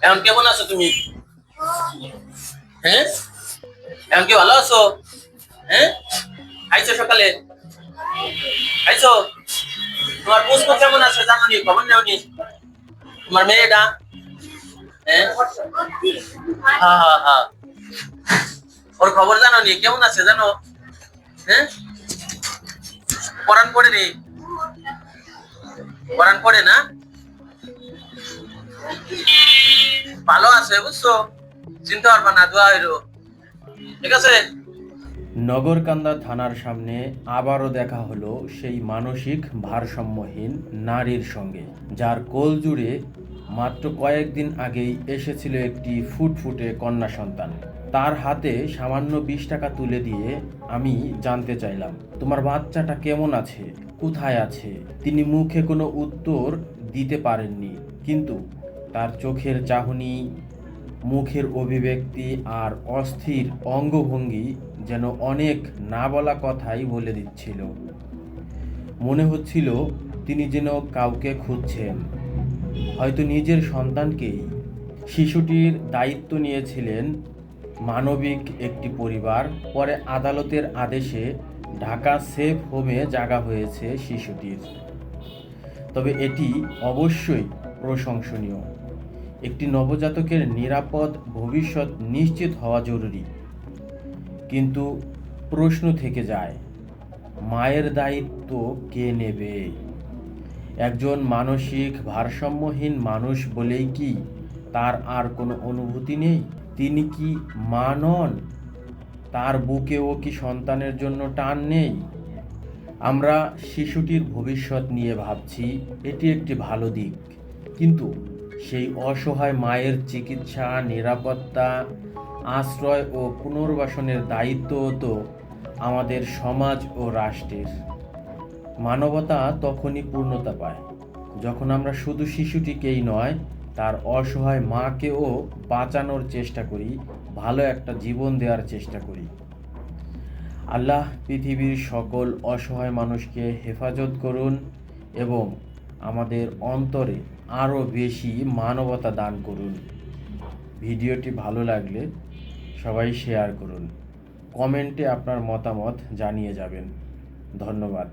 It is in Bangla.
এখন কেমন আছো তুমি? হ্যাঁ, এখন কি ভালো আছো? হ্যাঁ, খাইছো সকালে? খাইছো? তোমার পুষ্প কেমন আছে জানো নি? খবর নেও নি? তোমার মেয়েটা? হ্যাঁ, হ্যাঁ হ্যাঁ হ্যাঁ, ওর খবর জানো নি? কেমন আছে জানো? হ্যাঁ, পড়ান পড়ে নি? পড়ান পড়ে না? ভালো আছে বুঝছো? চিন্তা পারবা না, দোয়া হইলো। ঠিক আছে। নগরকান্দা থানার সামনে আবারও দেখা হলো সেই মানসিক ভারসাম্যহীন নারীর সঙ্গে, যার কোল জুড়ে মাত্র কয়েকদিন আগেই এসেছিল একটি ফুটফুটে কন্যা সন্তান। তার হাতে সামান্য 20 টাকা তুলে দিয়ে আমি জানতে চাইলাম, তোমার বাচ্চাটা কেমন আছে, কোথায় আছে? তিনি মুখে কোনো উত্তর দিতে পারেননি, কিন্তু তার চোখের চাহনি, মুখের অভিব্যক্তি আর অস্থির অঙ্গভঙ্গি যেন অনেক না বলা কথাই বলে দিচ্ছিল। মনে হচ্ছিল তিনি যেন কাউকে খুঁজছেন, হয়তো নিজের সন্তানকেই। শিশুটির দায়িত্ব নিয়েছিলেন মানবিক একটি পরিবার। পরে আদালতের আদেশে ঢাকা সেফ হোমে জায়গা হয়েছে শিশুটির। তবে এটি অবশ্যই প্রশংসনীয়। একটি নবজাতকের নিরাপদ ভবিষ্যৎ নিশ্চিত হওয়া জরুরি, কিন্তু প্রশ্ন থেকে যায়, মায়ের দায়িত্ব কে নেবে? একজন মানসিক ভারসাম্যহীন মানুষ বলেই কি তার আর কোনো অনুভূতি নেই? তিনি কি মা নন? তার বুকেও কি সন্তানের জন্য টান নেই? আমরা শিশুটির ভবিষ্যৎ নিয়ে ভাবছি, এটি একটি ভালো দিক, কিন্তু সেই অসহায় মায়ের চিকিৎসা, নিরাপত্তা, আশ্রয় ও পুনর্বাসনের দায়িত্বও তো আমাদের সমাজ ও রাষ্ট্রের। মানবতা তখনই পূর্ণতা পায় যখন আমরা শুধু শিশুটিকেই নয়, তার অসহায় মাকেও বাঁচানোর চেষ্টা করি, ভালো একটা জীবন দেওয়ার চেষ্টা করি। আল্লাহ পৃথিবীর সকল অসহায় মানুষকে হেফাজত করুন এবং আমাদের অন্তরে আরও বেশি মানবতা দান করুন। ভিডিওটি ভালো লাগলে সবাই শেয়ার করুন, কমেন্টে আপনার মতামত জানিয়ে যাবেন। ধন্যবাদ।